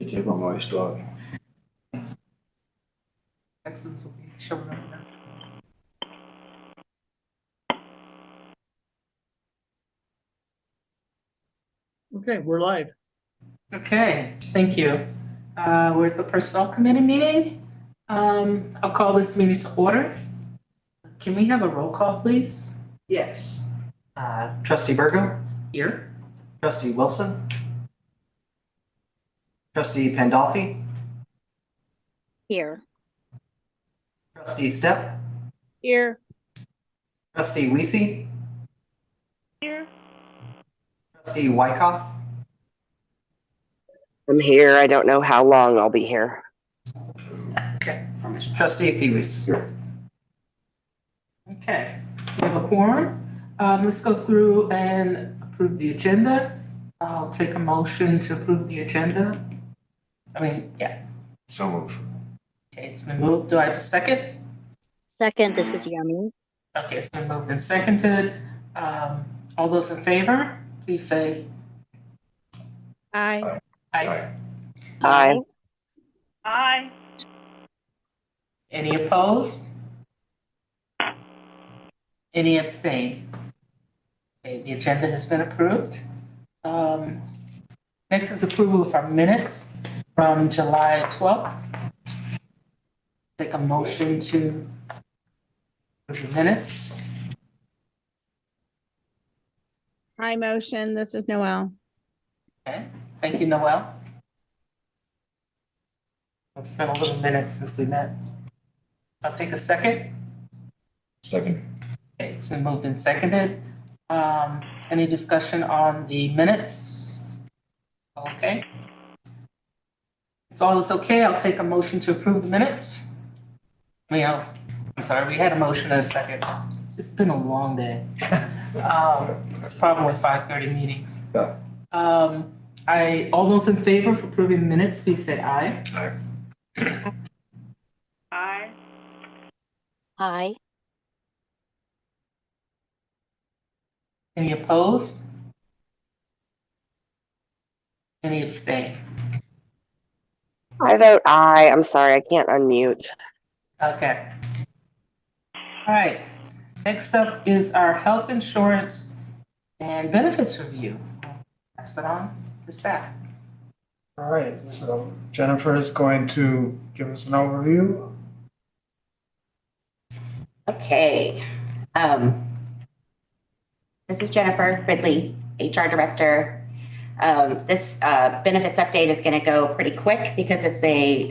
Take my voice dog. Texans will be showing up now. Okay, we're live. Okay, thank you. We're at the Personnel Committee meeting. I'll call this meeting to order. Can we have a roll call, please? Yes. Trustee Burgo, Here. Trustee Wilson, Trustee Pandolfi, Here. Trustee Stepp, Here. Trustee Weesey, Here. Trustee Wyckoff, I'm here. I don't know how long I'll be here. Okay. Trustee Thewies. Okay, we have a quorum. Let's go through and approve the agenda. I'll take a motion to approve the agenda. So move. Okay, it's been moved. Do I have a second? Second, this is Yummy. Okay, it's been moved and seconded. All those in favor, please say Aye. aye. Aye. Aye. Any opposed? Any abstain? Okay, the agenda has been approved. Next is approval of our minutes from July 12th. Take a motion to approve the minutes. I motion. This is Noel. Okay, thank you, Noel. It's been a little minute since we met. I'll take a second. Second. Okay, it's been moved and seconded. Any discussion on the minutes? Okay. If all is okay, I'll take a motion to approve the minutes. I'm sorry, we had a motion and a second. It's been a long day. It's a problem with 5:30 meetings. Yeah. All those in favor of approving the minutes, please say aye. Aye. Aye. Aye. Any opposed? Any abstain? I vote aye. I'm sorry, I can't unmute. Okay. All right. Next up is our health insurance and benefits review. Pass it on to staff. All right, so Jennifer is going to give us an overview. Okay. This is Jennifer Ridley, HR Director. This benefits update is going to go pretty quick because it's a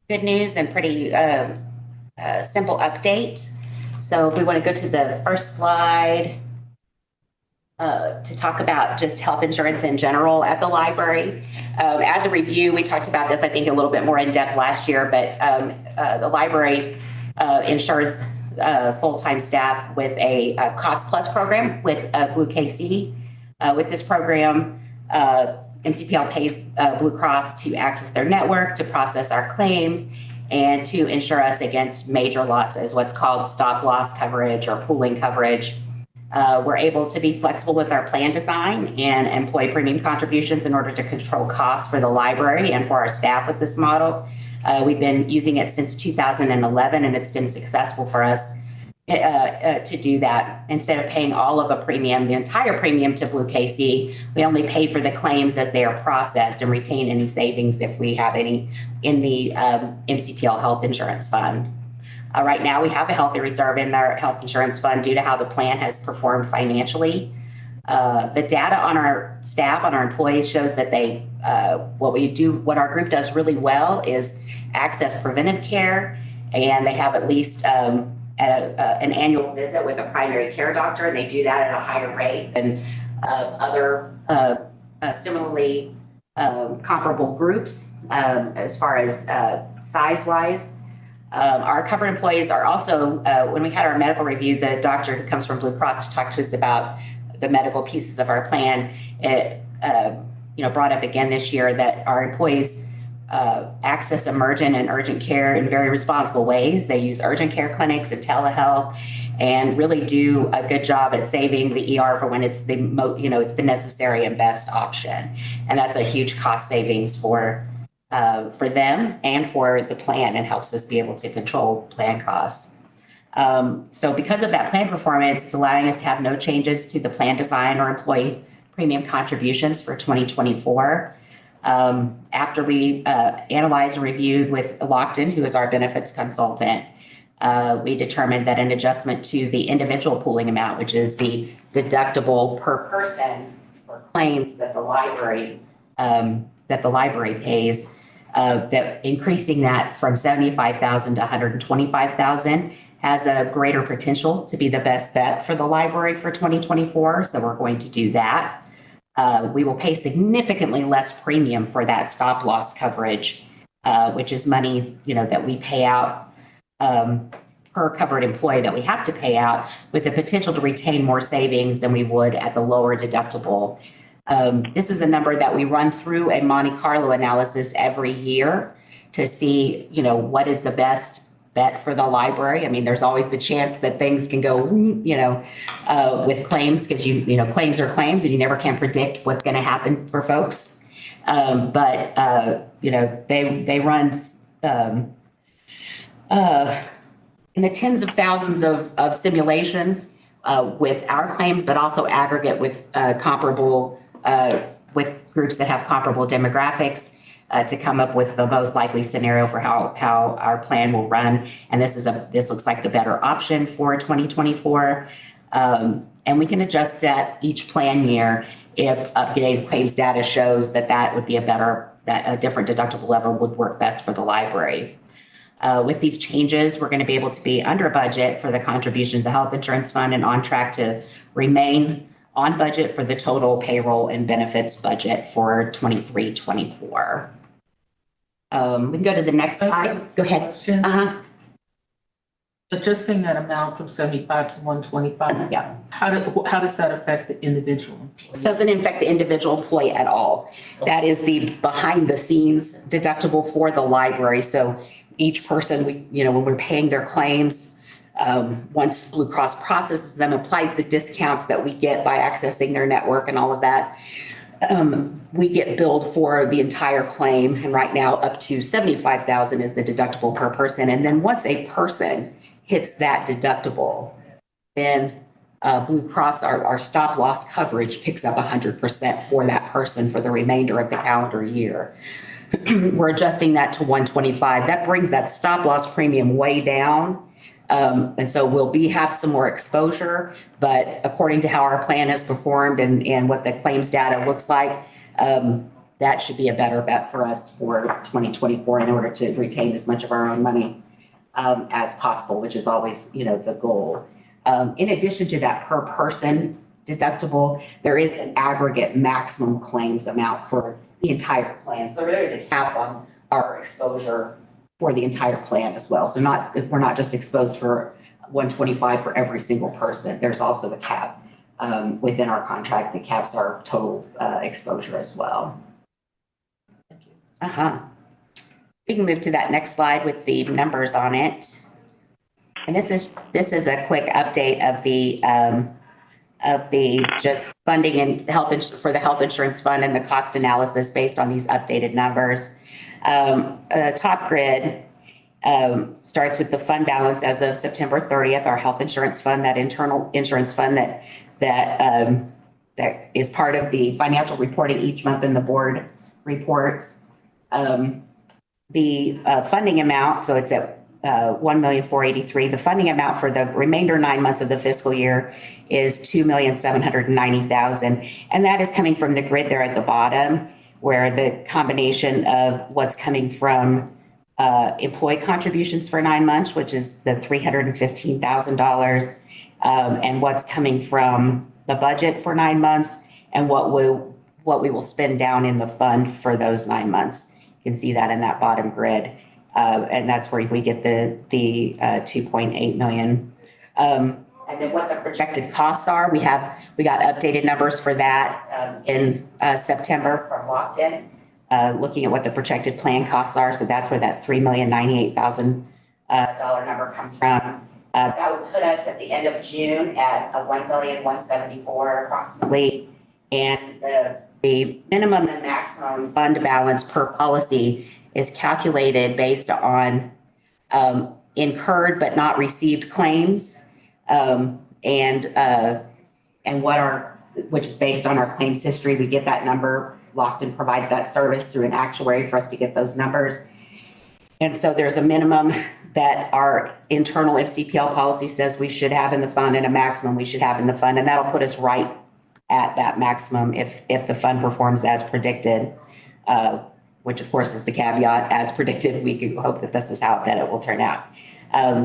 good news and pretty simple update. So if we want to go to the first slide to talk about just health insurance in general at the library. As a review, we talked about this, I think, a little bit more in depth last year, but the library insures full-time staff with a cost plus program with Blue KC. With this program, MCPL pays Blue Cross to access their network, to process our claims, and to insure us against major losses, what's called stop loss coverage or pooling coverage. We're able to be flexible with our plan design and employee premium contributions in order to control costs for the library and for our staff with this model. We've been using it since 2011, and it's been successful for us to do that. Instead of paying all of a premium, the entire premium to Blue KC, we only pay for the claims as they are processed and retain any savings if we have any in the MCPL health insurance fund. Right now, we have a healthy reserve in our health insurance fund due to how the plan has performed financially. The data on our staff, on our employees, shows that what our group does really well is access preventive care, and they have at least an annual visit with a primary care doctor, and they do that at a higher rate than other similarly comparable groups as far as size-wise. Our covered employees are also, when we had our medical review, the doctor who comes from Blue Cross to talk to us about the medical pieces of our plan, it brought up again this year that our employees access emergent and urgent care in very responsible ways. They use urgent care clinics and telehealth, and really do a good job at saving the ER for when it's it's the necessary and best option. And that's a huge cost savings for them and for the plan, and helps us be able to control plan costs. So because of that plan performance, it's allowing us to have no changes to the plan design or employee premium contributions for 2024. After we analyzed and reviewed with Lockton, who is our benefits consultant, we determined that an adjustment to the individual pooling amount, which is the deductible per person for claims that the library pays, that increasing that from 75,000 to 125,000 has a greater potential to be the best bet for the library for 2024. So we're going to do that. We will pay significantly less premium for that stop loss coverage, which is money, that we pay out per covered employee that we have to pay out, with the potential to retain more savings than we would at the lower deductible. This is a number that we run through a Monte Carlo analysis every year to see, what is the best bet for the library. I mean, there's always the chance that things can go, with claims, because claims are claims and you never can predict what's going to happen for folks. But they run in the tens of thousands of simulations with our claims, but also aggregate with comparable with groups that have comparable demographics to come up with the most likely scenario for how our plan will run. And this looks like the better option for 2024. And we can adjust that each plan year if updated claims data shows that would be that a different deductible level would work best for the library. With these changes, we're going to be able to be under budget for the contribution to the health insurance fund and on track to remain on budget for the total payroll and benefits budget for 23-24. We can go to the next slide. Go ahead. Question. Adjusting that amount from 75 to 125. Yeah. How does that affect the individual employee? Doesn't affect the individual employee at all. That is the behind the scenes deductible for the library. So each person, when we're paying their claims, once Blue Cross processes them, applies the discounts that we get by accessing their network and all of that, we get billed for the entire claim. And right now up to 75,000 is the deductible per person. And then once a person hits that deductible, then Blue Cross, our stop loss coverage picks up 100% for that person for the remainder of the calendar year. We're adjusting that to 125. That brings that stop loss premium way down. And so we'll have some more exposure, but according to how our plan has performed and what the claims data looks like, that should be a better bet for us for 2024 in order to retain as much of our own money as possible, which is always, the goal. In addition to that per person deductible, there is an aggregate maximum claims amount for the entire plan. So there is a cap on our exposure for the entire plan as well. So we're not just exposed for 125 for every single person. There's also a cap within our contract that caps our total exposure as well. We can move to that next slide with the numbers on it. And this is a quick update of the just funding and for the health insurance fund and the cost analysis based on these updated numbers. Top grid starts with the fund balance as of September 30th, our health insurance fund, that internal insurance fund that is part of the financial reporting each month in the board reports. The funding amount, so it's at 1,483,000. The funding amount for the remainder 9 months of the fiscal year is 2,790,000, and that is coming from the grid there at the bottom, where the combination of what's coming from employee contributions for 9 months, which is the $315,000, and what's coming from the budget for 9 months, and what we will spend down in the fund for those 9 months. You can see that in that bottom grid. And that's where we get the 2.8 million. And then what the projected costs are, we got updated numbers for that in September from Lockton, looking at what the projected plan costs are. So that's where that $3,098,000 number comes from. That would put us at the end of June at a 1,174,000 approximately. And the minimum and maximum fund balance per policy is calculated based on incurred but not received claims, and which is based on our claims history. We get that number. Lockton provides that service through an actuary for us to get those numbers. And so there's a minimum that our internal MCPL policy says we should have in the fund and a maximum we should have in the fund. And that'll put us right at that maximum if the fund performs as predicted, which of course is the caveat, as predicted. We could hope that this is how that it will turn out.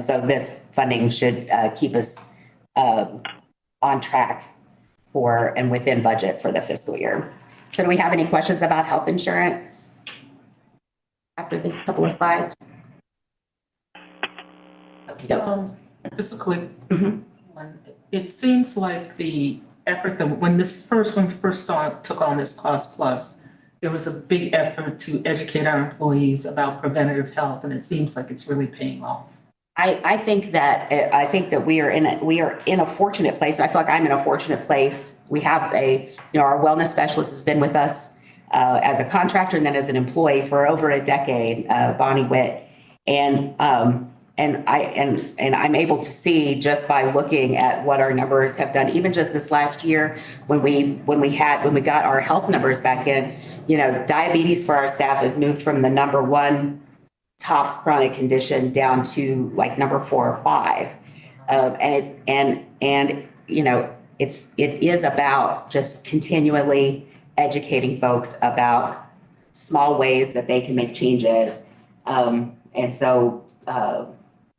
So this funding should keep us on track for and within budget for the fiscal year. So do we have any questions about health insurance after these couple of slides? Just a quick one. It seems like the effort that when first took on this cost plus, there was a big effort to educate our employees about preventative health, and it seems like it's really paying off. I think that we are in a fortunate place. I feel like I'm in a fortunate place. We have our wellness specialist has been with us as a contractor and then as an employee for over a decade, Bonnie Witt, and I'm able to see just by looking at what our numbers have done, even just this last year when we got our health numbers back in, diabetes for our staff has moved from the number one top chronic condition down to like number 4 or 5. It is about just continually educating folks about small ways that they can make changes. And so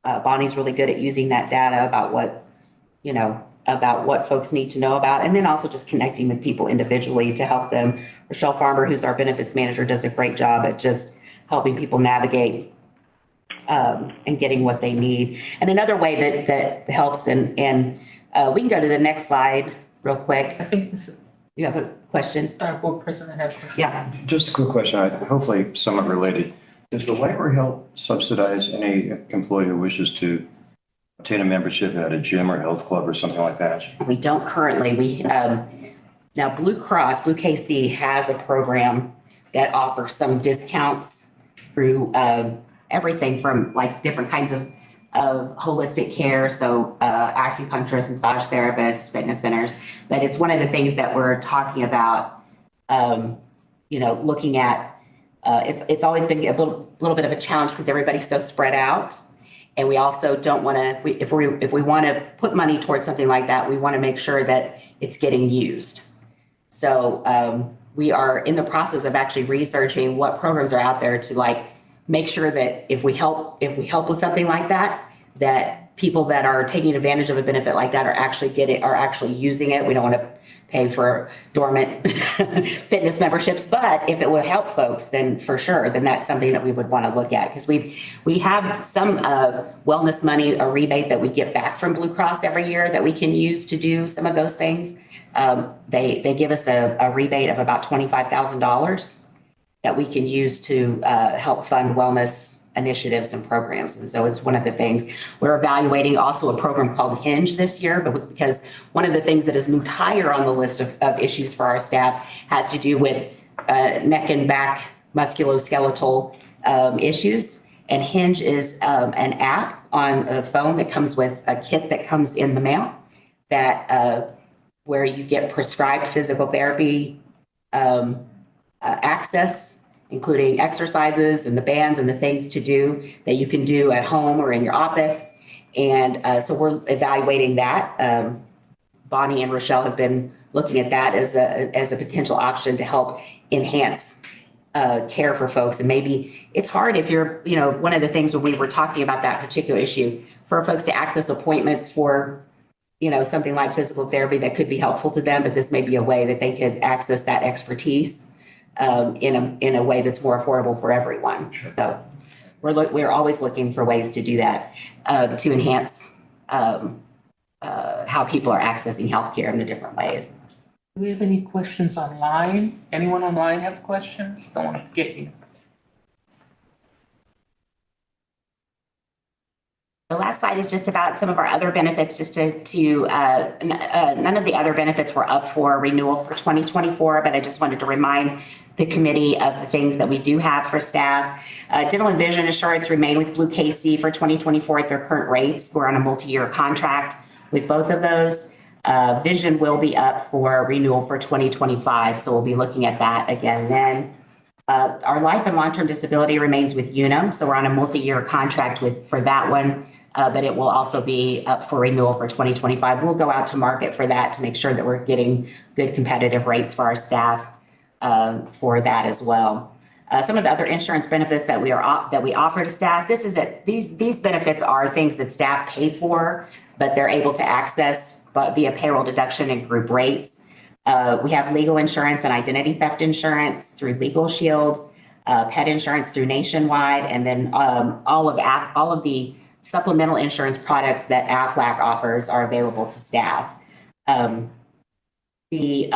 Bonnie's really good at using that data about what folks need to know about, and then also just connecting with people individually to help them. Rochelle Farmer, who's our benefits manager, does a great job at just helping people navigate and getting what they need. And another way that helps, and we can go to the next slide real quick. I think You have a question? our board president has a question. Yeah. Just a quick question, hopefully somewhat related. Does the library help subsidize any employee who wishes to obtain a membership at a gym or health club or something like that? We don't currently. Now Blue Cross, Blue KC has a program that offers some discounts through everything from like different kinds of holistic care. So acupuncturists, massage therapists, fitness centers. But it's one of the things that we're talking about, looking at. It's always been a little bit of a challenge because everybody's so spread out. And we also don't want to, if we want to put money towards something like that, we want to make sure that it's getting used. So we are in the process of actually researching what programs are out there to make sure that if we help with something like that, that people that are taking advantage of a benefit like that are actually using it. We don't want to pay for dormant fitness memberships, but if it would help folks, then for sure, then that's something that we would want to look at, because we have some wellness money, a rebate that we get back from Blue Cross every year that we can use to do some of those things. They give us a rebate of about $25,000 that we can use to help fund wellness initiatives and programs. And so it's one of the things. We're evaluating also a program called Hinge this year, but because one of the things that has moved higher on the list of issues for our staff has to do with neck and back musculoskeletal issues. And Hinge is an app on a phone that comes with a kit that comes in the mail that where you get prescribed physical therapy access, including exercises and the bands and the things to do that you can do at home or in your office. And so we're evaluating that. Bonnie and Rochelle have been looking at that as a potential option to help enhance care for folks. And maybe it's hard if you're, one of the things when we were talking about that particular issue, for folks to access appointments for, something like physical therapy that could be helpful to them, but this may be a way that they could access that expertise in a way that's more affordable for everyone. Sure. So we're always looking for ways to do that to enhance how people are accessing healthcare in the different ways. Do we have any questions online? Anyone online have questions? Don't want to forget you. The last slide is just about some of our other benefits, just none of the other benefits were up for renewal for 2024, but I just wanted to remind the committee of the things that we do have for staff. Dental and vision insurance remain with Blue KC for 2024 at their current rates. We're on a multi-year contract with both of those. Vision will be up for renewal for 2025, so we'll be looking at that again then. Our life and long-term disability remains with Unum, so we're on a multi-year contract for that one, but it will also be up for renewal for 2025. We'll go out to market for that to make sure that we're getting good competitive rates for our staff for that as well. Some of the other insurance benefits that we offer to staff. These benefits are things that staff pay for, but they're able to access via payroll deduction and group rates. We have legal insurance and identity theft insurance through Legal Shield, pet insurance through Nationwide, and then all of the supplemental insurance products that Aflac offers are available to staff. The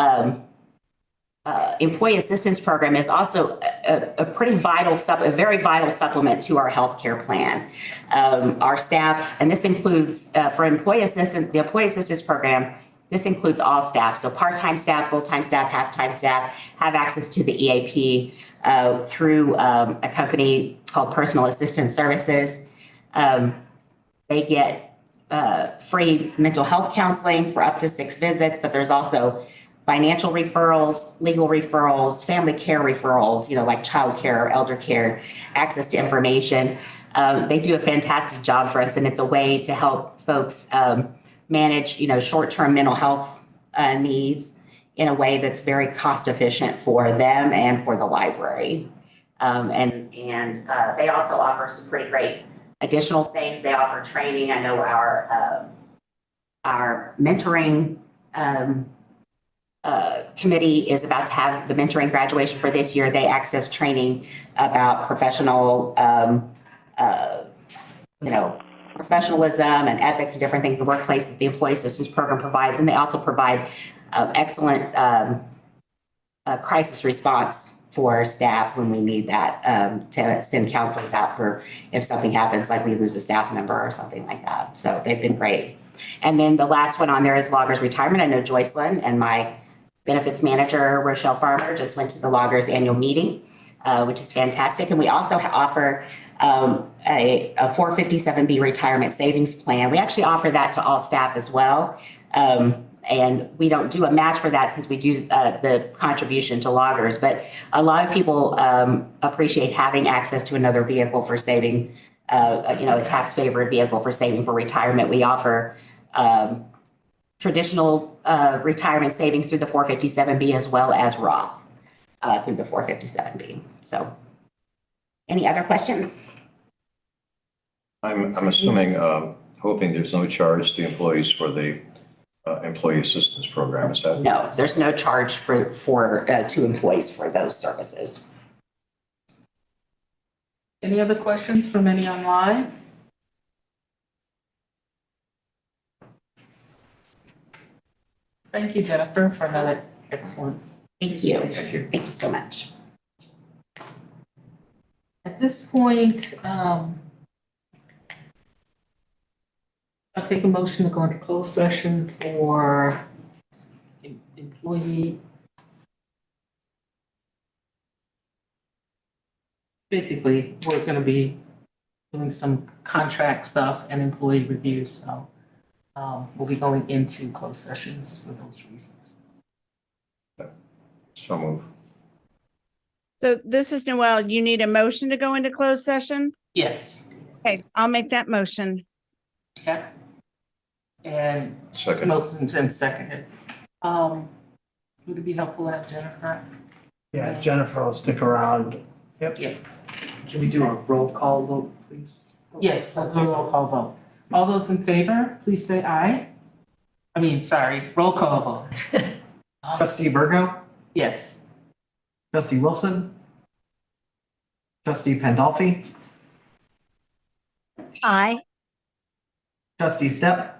Employee Assistance Program is also a very vital supplement to our healthcare plan. Our staff, and this includes the Employee Assistance Program, this includes all staff. So part-time staff, full-time staff, half-time staff have access to the EAP through a company called Personal Assistance Services. They get free mental health counseling for up to 6 visits, but there's also financial referrals, legal referrals, family care referrals, like child care or elder care, access to information. They do a fantastic job for us, and it's a way to help folks manage, short-term mental health needs in a way that's very cost efficient for them and for the library. And they also offer some pretty great additional things. They offer training. I know our mentoring committee is about to have the mentoring graduation for this year. They access training about professional, professionalism and ethics and different things in the workplace that the Employee Assistance Program provides. And they also provide excellent crisis response for staff when we need that, to send counselors out for if something happens, like we lose a staff member or something like that. So they've been great. And then the last one on there is Loggers Retirement. I know Joycelyn and my benefits manager, Rochelle Farmer, just went to the Loggers annual meeting, which is fantastic. And we also offer a 457B retirement savings plan. We actually offer that to all staff as well. And we don't do a match for that since we do the contribution to Loggers. But a lot of people appreciate having access to another vehicle for saving, a tax favored vehicle for saving for retirement. We offer traditional retirement savings through the 457B as well as Roth through the 457B. So any other questions? I'm assuming, hoping there's no charge to employees for the Employee Assistance Program, is that? No, there's no charge to employees for those services. Any other questions from any online? Thank you, Jennifer, for another excellent. Thank you. Thank you. Thank you so much. At this point, I'll take a motion to go into closed session for employee. Basically, we're going to be doing some contract stuff and employee reviews, so we'll be going into closed sessions for those reasons. So move. So this is Noelle. You need a motion to go into closed session? Yes. Okay, I'll make that motion. Okay. And Second. motions and seconded. Would it be helpful to have Jennifer? Yeah, Jennifer will stick around. Yep. Yeah. Can we do a roll call vote, please? Yes, let's do a roll call vote. All those in favor, please say aye. Roll call vote. Trustee Virgo, Yes. Trustee Wilson, Trustee Pandolfi, Aye. Trustee Stepp,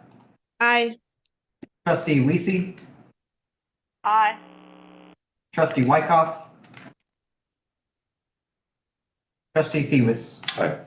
Aye. Trustee Wiese, Aye. Trustee Wyckoff, Trustee Thewis. Aye.